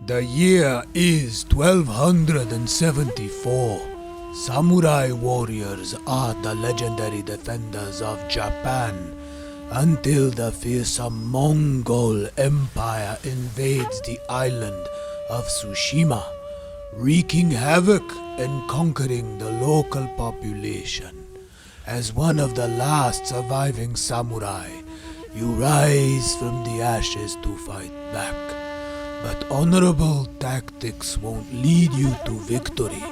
The year is 1274. Samurai warriors are the legendary defenders of Japan until the fearsome Mongol Empire invades the island of Tsushima, wreaking havoc and conquering the local population. As one of the last surviving samurai, you rise from the ashes to fight back. But honorable tactics won't lead you to victory.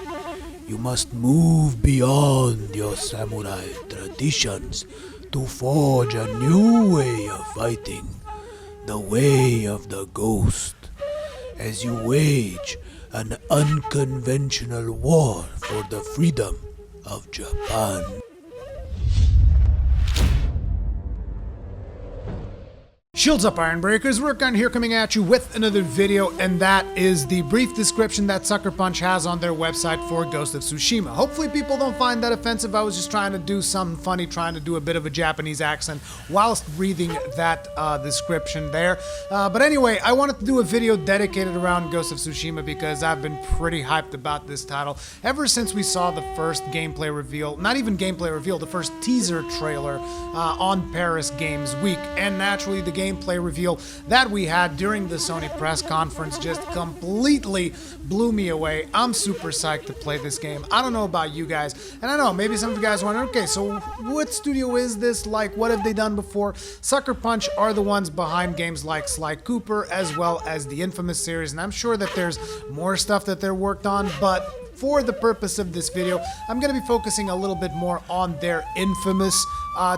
You must move beyond your samurai traditions to forge a new way of fighting, the way of the ghost, as you wage an unconventional war for the freedom of Japan. Shields up, Iron Breakers. Rurikhan here, coming at you with another video, and that is the brief description that Sucker Punch has on their website for Ghost of Tsushima. Hopefully people don't find that offensive. I was just trying to do something funny, trying to do a bit of a Japanese accent whilst reading that description there. But anyway, I wanted to do a video dedicated around Ghost of Tsushima because I've been pretty hyped about this title ever since we saw the first gameplay reveal, not even gameplay reveal, the first teaser trailer on Paris Games Week. And naturally, the gameplay reveal that we had during the Sony press conference just completely blew me away. I'm super psyched to play this game. I don't know about you guys, and I know maybe some of you guys wonder, okay, so what studio is this? Like, what have they done before? Sucker Punch are the ones behind games like Sly Cooper, as well as the Infamous series, and I'm sure that there's more stuff that they're worked on, but for the purpose of this video, I'm going to be focusing a little bit more on their Infamous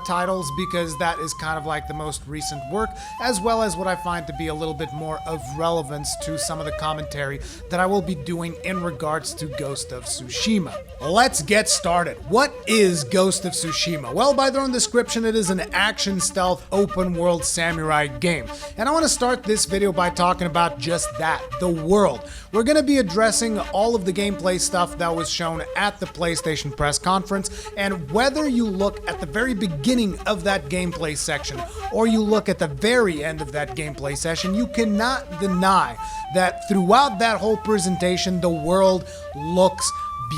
titles, because that is kind of like the most recent work, as well as what I find to be a little bit more of relevance to some of the commentary that I will be doing in regards to Ghost of Tsushima. Let's get started. What is Ghost of Tsushima? Well, by their own description, it is an action stealth open world samurai game. And I want to start this video by talking about just that, the world. We're going to be addressing all of the gameplay stuff that was shown at the PlayStation press conference, and whether you look at the very beginning of that gameplay section or you look at the very end of that gameplay session, you cannot deny that throughout that whole presentation, the world looks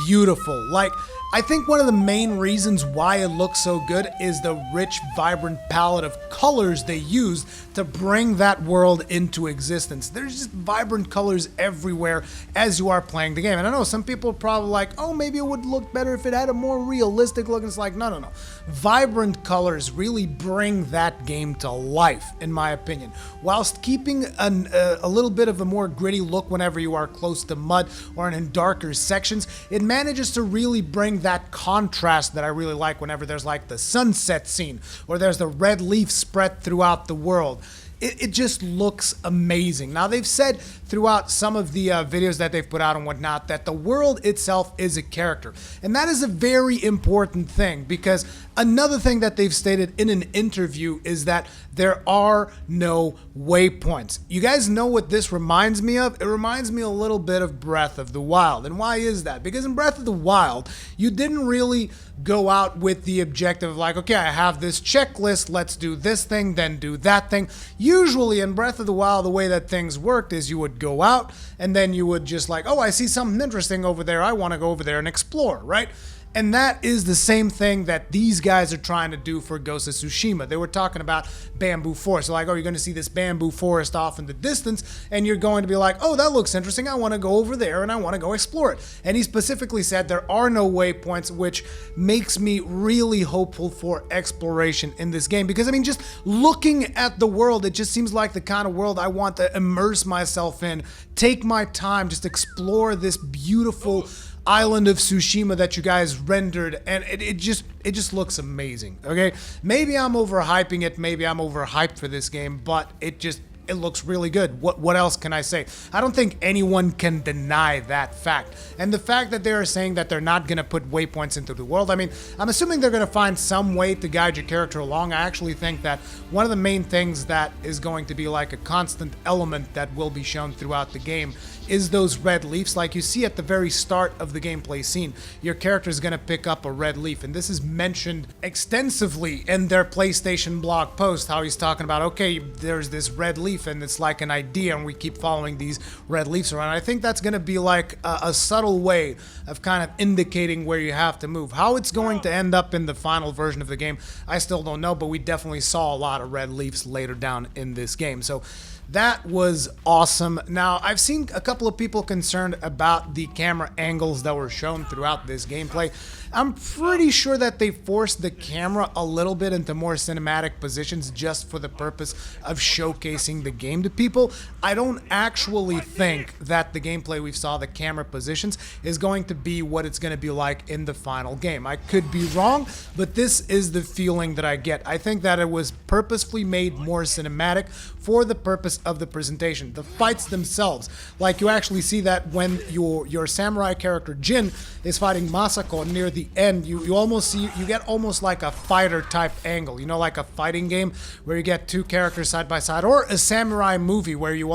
beautiful. Like, I think one of the main reasons why it looks so good is the rich, vibrant palette of colors they used to bring that world into existence. There's just vibrant colors everywhere as you are playing the game. And I know some people are probably like, oh, maybe it would look better if it had a more realistic look. And it's like, no. Vibrant colors really bring that game to life, in my opinion, whilst keeping a little bit of a more gritty look whenever you are close to mud or in darker sections. It manages to really bring that contrast that I really like whenever there's like the sunset scene or there's the red leaf spread throughout the world. It just looks amazing. Now, they've said throughout some of the videos that they've put out and whatnot that the world itself is a character. And that is a very important thing, because another thing that they've stated in an interview is that there are no waypoints. You guys know what this reminds me of? It reminds me a little bit of Breath of the Wild. And why is that? Because in Breath of the Wild, you didn't really go out with the objective of like, okay, I have this checklist, let's do this thing, then do that thing. Usually in Breath of the Wild, the way that things worked is you would go out and then you would just like, oh, I see something interesting over there, I want to go over there and explore, right? And that is the same thing that these guys are trying to do for Ghost of Tsushima. They were talking about bamboo forest. So like, oh, you're going to see this bamboo forest off in the distance, and you're going to be like, oh, that looks interesting. I want to go over there, and I want to go explore it. And he specifically said there are no waypoints, which makes me really hopeful for exploration in this game. Because, I mean, just looking at the world, it just seems like the kind of world I want to immerse myself in, take my time, just explore this beautiful island of Tsushima that you guys rendered, and it just looks amazing. Okay, maybe I'm overhyping it, maybe I'm overhyped for this game, but it looks really good. What else can I say? I don't think anyone can deny that fact. And the fact that they are saying that they're not going to put waypoints into the world, I mean, I'm assuming they're going to find some way to guide your character along. I actually think that one of the main things that is going to be like a constant element that will be shown throughout the game is those red leaves. Like you see at the very start of the gameplay scene, your character is going to pick up a red leaf, and this is mentioned extensively in their PlayStation blog post, how he's talking about, okay, there's this red leaf leaf and it's like an idea and we keep following these red leaves around. I think that's going to be like a subtle way of kind of indicating where you have to move. How it's going to end up in the final version of the game, I still don't know, but we definitely saw a lot of red leaves later down in this game. So that was awesome. Now, I've seen a couple of people concerned about the camera angles that were shown throughout this gameplay. I'm pretty sure that they forced the camera a little bit into more cinematic positions just for the purpose of showcasing the game to people. I don't actually think that the gameplay we saw, the camera positions, is going to be what it's going to be like in the final game. I could be wrong, but this is the feeling that I get. I think that it was purposefully made more cinematic for the purpose of the presentation. The fights themselves, like you actually see that when your samurai character Jin is fighting Masako near the end, you almost see, you get almost like a fighter type angle, you know, like a fighting game where you get two characters side by side, or a samurai movie where you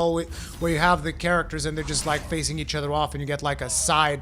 have the characters and they're just like facing each other off and you get like a side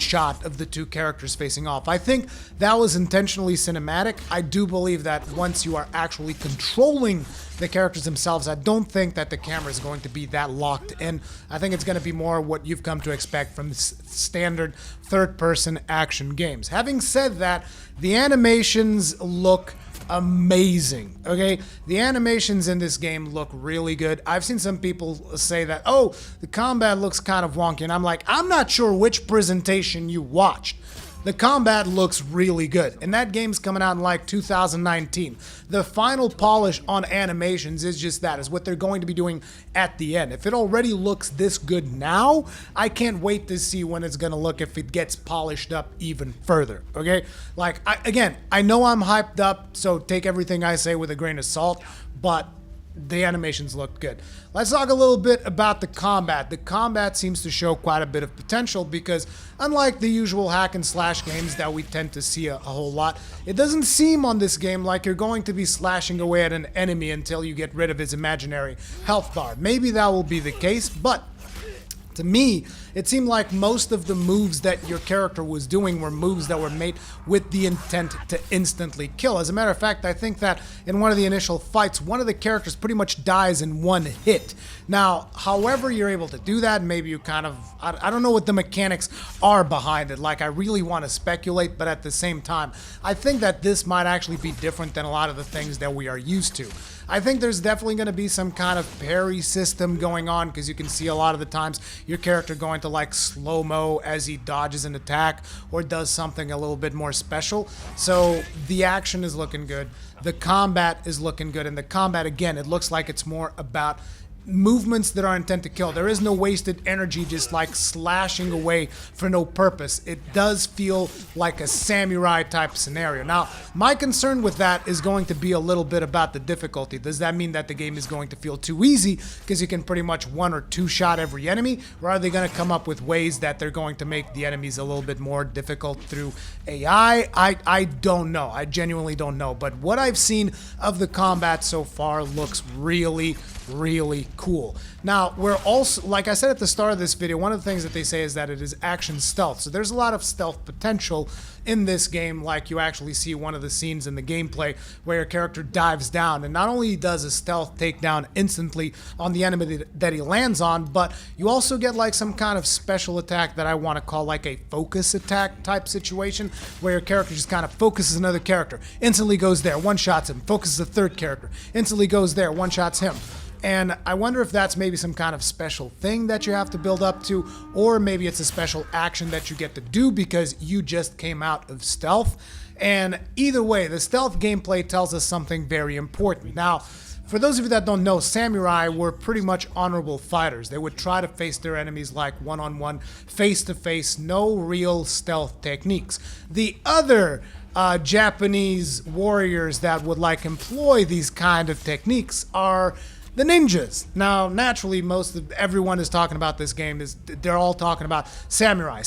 shot of the two characters facing off. I think that was intentionally cinematic. I do believe that once you are actually controlling the characters themselves, I don't think that the camera is going to be that locked in. I think it's going to be more what you've come to expect from standard third-person action games. Having said that, the animations look amazing. Okay, the animations in this game look really good. I've seen some people say that, oh, the combat looks kind of wonky, and I'm like, I'm not sure which presentation you watched. The combat looks really good, and that game's coming out in like 2019. The final polish on animations is just that, is what they're going to be doing at the end. If it already looks this good now, I can't wait to see when it's going to look if it gets polished up even further, okay? Like, I know I'm hyped up, so take everything I say with a grain of salt, but the animations look good. Let's talk a little bit about the combat. The combat seems to show quite a bit of potential because unlike the usual hack and slash games that we tend to see a whole lot, it doesn't seem on this game like you're going to be slashing away at an enemy until you get rid of his imaginary health bar. Maybe that will be the case, but to me, it seemed like most of the moves that your character was doing were moves that were made with the intent to instantly kill. As a matter of fact, I think that in one of the initial fights, one of the characters pretty much dies in one hit. Now, however you're able to do that, maybe you kind of, I don't know what the mechanics are behind it. Like, I really want to speculate, but at the same time, I think that this might actually be different than a lot of the things that we are used to. I think there's definitely going to be some kind of parry system going on, because you can see a lot of the times your character going to like slow-mo as he dodges an attack or does something a little bit more special. So the action is looking good. The combat is looking good. And the combat, again, it looks like it's more about movements that are intent to kill. There is no wasted energy just like slashing away for no purpose. It does feel like a samurai type scenario. Now, my concern with that is going to be a little bit about the difficulty. Does that mean that the game is going to feel too easy because you can pretty much one or two shot every enemy? Or are they going to come up with ways that they're going to make the enemies a little bit more difficult through AI? I don't know. I genuinely don't know. But what I've seen of the combat so far looks really cool. Now, we're also, like I said at the start of this video, one of the things that they say is that it is action stealth. So there's a lot of stealth potential in this game. Like, you actually see one of the scenes in the gameplay where your character dives down, and not only does a stealth takedown instantly on the enemy that he lands on, but you also get like some kind of special attack that I want to call like a focus attack type situation, where your character just kind of focuses another character, instantly goes there, one-shots him, focuses a third character, instantly goes there, one-shots him. And I wonder if that's maybe some kind of special thing that you have to build up to, or maybe it's a special action that you get to do because you just came out of stealth. And either way, the stealth gameplay tells us something very important. Now, for those of you that don't know, samurai were pretty much honorable fighters. They would try to face their enemies like one-on-one, face-to-face, no real stealth techniques. The other Japanese warriors that would like employ these kind of techniques are the ninjas. Now, naturally, everyone is talking about this game, they're all talking about samurai.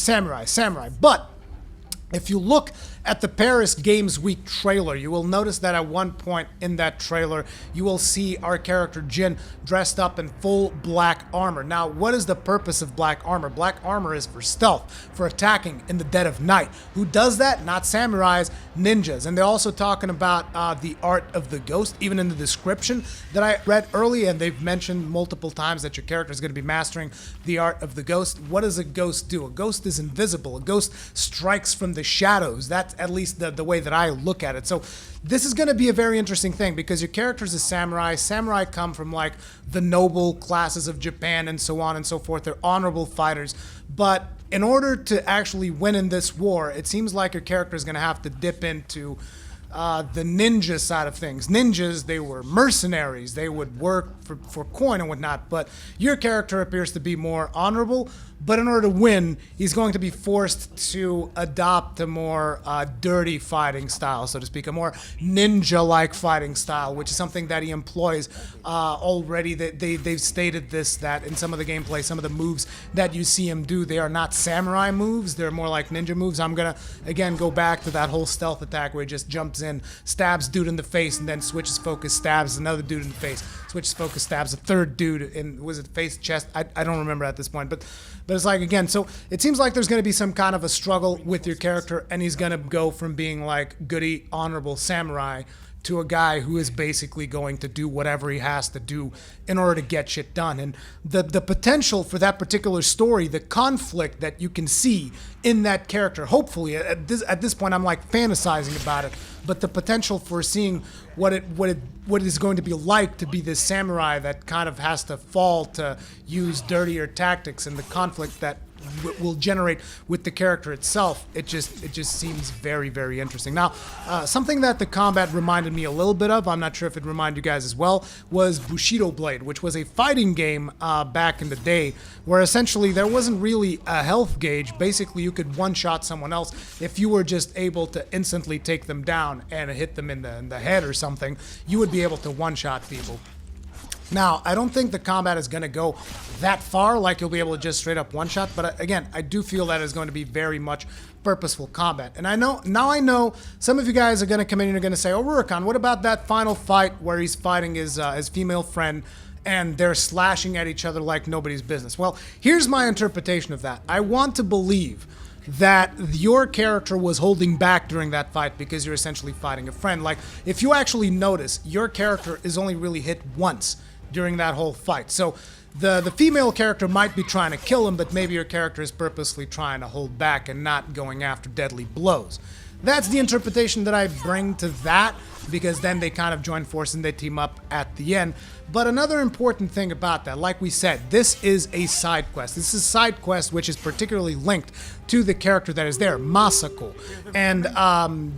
But if you look at the Paris Games Week trailer, you will notice that at one point in that trailer, you will see our character Jin dressed up in full black armor. Now, what is the purpose of black armor? Black armor is for stealth, for attacking in the dead of night. Who does that? Not samurais, ninjas. And they're also talking about the art of the ghost, even in the description that I read early, and they've mentioned multiple times that your character is going to be mastering the art of the ghost. What does a ghost do? A ghost is invisible. A ghost strikes from the shadows. That's at least the way that I look at it. So this is going to be a very interesting thing because your character is a samurai. Samurai come from like the noble classes of Japan and so on and so forth. They're honorable fighters. But in order to actually win in this war, it seems like your character is going to have to dip into the ninja side of things. Ninjas, they were mercenaries. They would work for coin and whatnot. But your character appears to be more honorable. But in order to win, he's going to be forced to adopt a more dirty fighting style, so to speak, a more ninja-like fighting style, which is something that he employs already. They've stated this, that in some of the gameplay, some of the moves that you see him do, they are not samurai moves. They're more like ninja moves. I'm going to, again, go back to that whole stealth attack where he just jumps in, stabs dude in the face, and then switches focus, stabs another dude in the face, switches focus, stabs a third dude in, was it face, chest? I don't remember at this point, but it's like, again, so it seems like there's going to be some kind of a struggle with your character, and he's going to go from being like goody, honorable samurai to a guy who is basically going to do whatever he has to do in order to get shit done. And the potential for that particular story, the conflict that you can see in that character, hopefully, at this point I'm like fantasizing about it, but the potential for seeing what it is going to be like to be this samurai that kind of has to fall to use dirtier tactics, and the conflict that will generate with the character itself, it just seems very, very interesting. Now, something that the combat reminded me a little bit of, I'm not sure if it reminded you guys as well, was Bushido Blade, which was a fighting game back in the day, where essentially there wasn't really a health gauge. Basically, you could one-shot someone else if you were just able to instantly take them down and hit them in the head or something. You would be able to one-shot people. Now, I don't think the combat is going to go that far, like you'll be able to just straight up one-shot, but again, I do feel that it's going to be very much purposeful combat. And I know some of you guys are going to come in and are going to say, oh, Rurikhan, what about that final fight where he's fighting his female friend and they're slashing at each other like nobody's business? Well, here's my interpretation of that. I want to believe that your character was holding back during that fight because you're essentially fighting a friend. Like, if you actually notice, your character is only really hit once during that whole fight. So the female character might be trying to kill him, but maybe your character is purposely trying to hold back and not going after deadly blows. That's the interpretation that I bring to that, because then they kind of join forces and they team up at the end. But another important thing about that, like we said, this is a side quest. This is a side quest which is particularly linked to the character that is there, Masako. And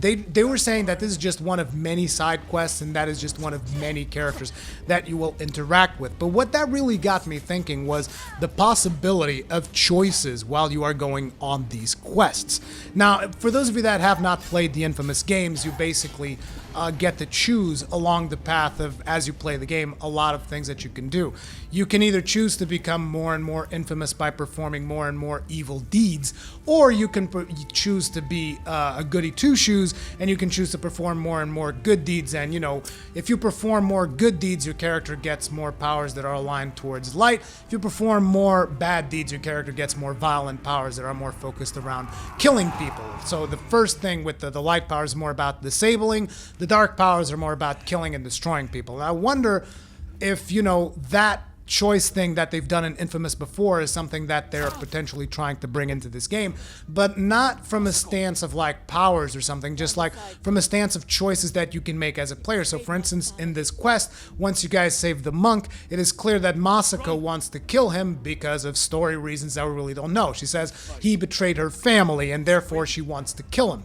they were saying that this is just one of many side quests, and that is just one of many characters that you will interact with. But what that really got me thinking was the possibility of choices while you are going on these quests. Now, for those of you that have not played the infamous games, you basically get to choose along the path of, as you play the game, a lot of things that you can do. You can either choose to become more and more infamous by performing more and more evil deeds, or you can choose to be a goody two-shoes, and you can choose to perform more and more good deeds. And, you know, if you perform more good deeds, your character gets more powers that are aligned towards light. If you perform more bad deeds, your character gets more violent powers that are more focused around killing people. So the first thing with the light powers is more about disabling. The dark powers are more about killing and destroying people. And I wonder if, you know, that choice thing that they've done in Infamous before is something that they're potentially trying to bring into this game, but not from a stance of like powers or something, just like from a stance of choices that you can make as a player. So for instance, in this quest, once you guys save the monk, it is clear that Masako wants to kill him because of story reasons that we really don't know. She says he betrayed her family and therefore she wants to kill him.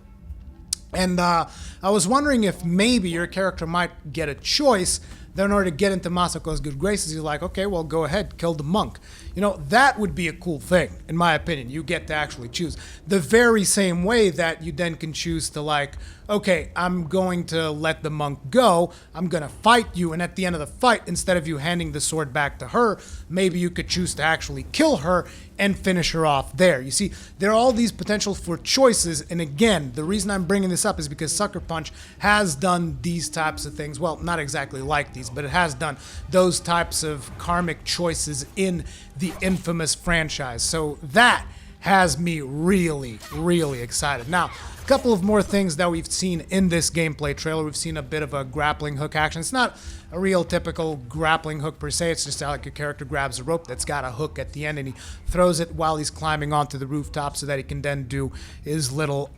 And I was wondering if maybe your character might get a choice. Then in order to get into Masako's good graces, you're like, okay, well, go ahead, kill the monk. You know, that would be a cool thing, in my opinion. You get to actually choose. The very same way that you then can choose to, like, okay, I'm going to let the monk go, I'm going to fight you, and at the end of the fight, instead of you handing the sword back to her, maybe you could choose to actually kill her and finish her off there. You see, there are all these potential for choices, and again, the reason I'm bringing this up is because Sucker Punch has done these types of things. Well, not exactly like these, but it has done those types of karmic choices in the infamous franchise. So that has me really, really excited. Now, a couple of more things that we've seen in this gameplay trailer. We've seen a bit of a grappling hook action. It's not a real typical grappling hook per se. It's just like your character grabs a rope that's got a hook at the end and he throws it while he's climbing onto the rooftop so that he can then do his little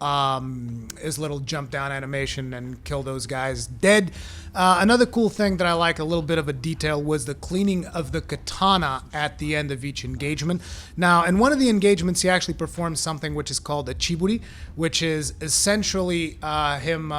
jump down animation and kill those guys dead. Another cool thing that I like, a little bit of a detail, was the cleaning of the katana at the end of each engagement. Now, in one of the engagements, he actually performs something which is called a chiburi, which is essentially him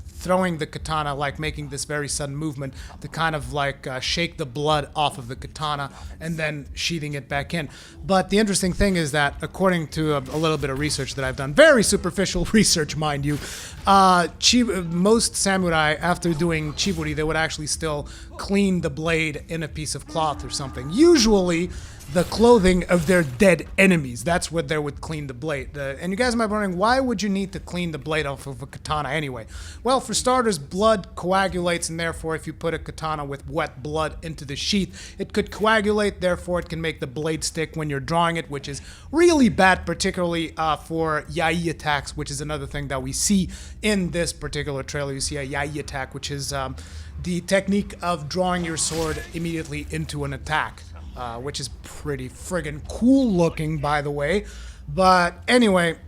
throwing the katana, like making this very sudden movement to kind of like shake the blood off of the katana and then sheathing it back in. But the interesting thing is that, according to a little bit of research that I've done, very superficial research, mind you, most samurai, after doing chiburi, they would actually still clean the blade in a piece of cloth or something. Usually the clothing of their dead enemies. That's what they would clean the blade. And you guys might be wondering, why would you need to clean the blade off of a katana anyway? Well, for starters, blood coagulates, and therefore if you put a katana with wet blood into the sheath, it could coagulate, therefore it can make the blade stick when you're drawing it, which is really bad, particularly for yai attacks, which is another thing that we see in this particular trailer. You see a yai attack, which is the technique of drawing your sword immediately into an attack. Which is pretty friggin' cool looking, by the way. But anyway,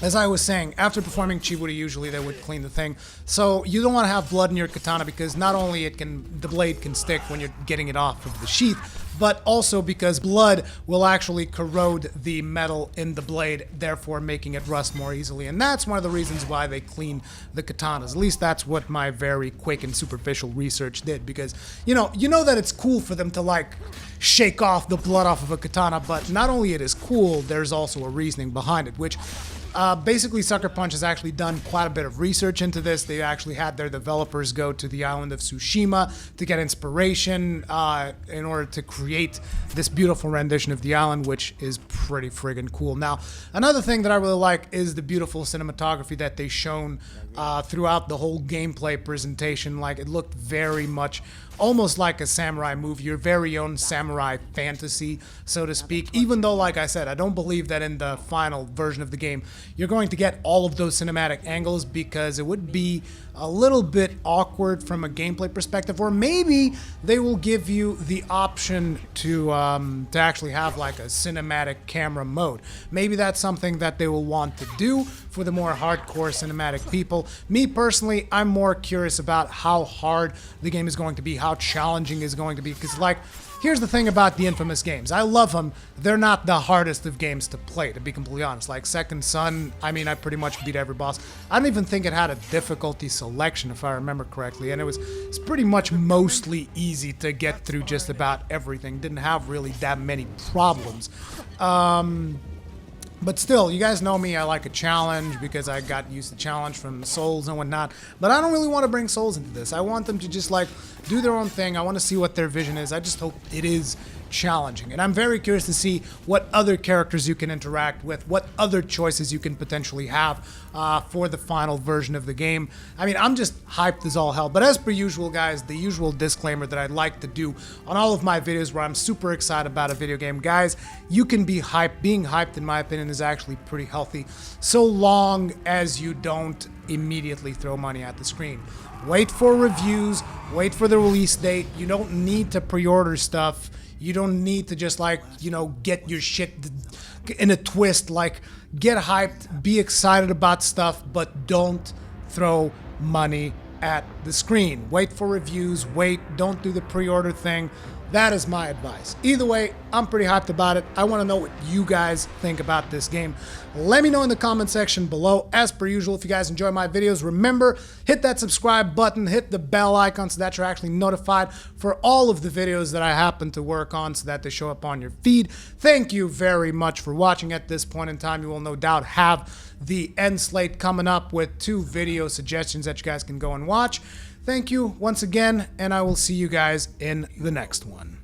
as I was saying, after performing chiburi, usually they would clean the thing. So you don't want to have blood in your katana because not only the blade can stick when you're getting it off of the sheath, but also because blood will actually corrode the metal in the blade, therefore making it rust more easily. And that's one of the reasons why they clean the katanas. At least that's what my very quick and superficial research did, because you know that it's cool for them to like shake off the blood off of a katana, but not only it is cool, there's also a reasoning behind it, which basically Sucker Punch has actually done quite a bit of research into this. They actually had their developers go to the island of Tsushima to get inspiration in order to create this beautiful rendition of the island, which is pretty friggin' cool. Now, another thing that I really like is the beautiful cinematography that they've shown throughout the whole gameplay presentation. Like, it looked very much almost like a samurai movie, your very own samurai fantasy, so to speak. Even though, like I said, I don't believe that in the final version of the game you're going to get all of those cinematic angles, because it would be a little bit awkward from a gameplay perspective. Or maybe they will give you the option to actually have like a cinematic camera mode. Maybe that's something that they will want to do for the more hardcore cinematic people. Me personally, I'm more curious about how hard the game is going to be, how challenging it's going to be, because like, here's the thing about the infamous games. I love them. They're not the hardest of games to play, to be completely honest. Like Second Son, I mean, I pretty much beat every boss. I don't even think it had a difficulty selection, if I remember correctly. And it's pretty much mostly easy to get through just about everything. Didn't have really that many problems. But still, you guys know me, I like a challenge because I got used to challenge from Souls and whatnot. But I don't really want to bring Souls into this. I want them to just like do their own thing. I want to see what their vision is. I just hope it is challenging. And I'm very curious to see what other characters you can interact with, what other choices you can potentially have for the final version of the game. I mean, I'm just hyped as all hell. But as per usual, guys, the usual disclaimer that I'd like to do on all of my videos where I'm super excited about a video game. Guys, you can be hyped. Being hyped, in my opinion, is actually pretty healthy, so long as you don't immediately throw money at the screen. Wait for reviews, wait for the release date. You don't need to pre-order stuff. You don't need to just like, get your shit in a twist. Like, get hyped, be excited about stuff, but don't throw money at the screen. Wait for reviews, don't do the pre-order thing. That is my advice. Either way, I'm pretty hyped about it. I want to know what you guys think about this game. Let me know in the comment section below. As per usual, if you guys enjoy my videos, remember, hit that subscribe button, hit the bell icon so that you're actually notified for all of the videos that I happen to work on so that they show up on your feed. Thank you very much for watching. At this point in time, you will no doubt have the end slate coming up with 2 video suggestions that you guys can go and watch. Thank you once again, and I will see you guys in the next one.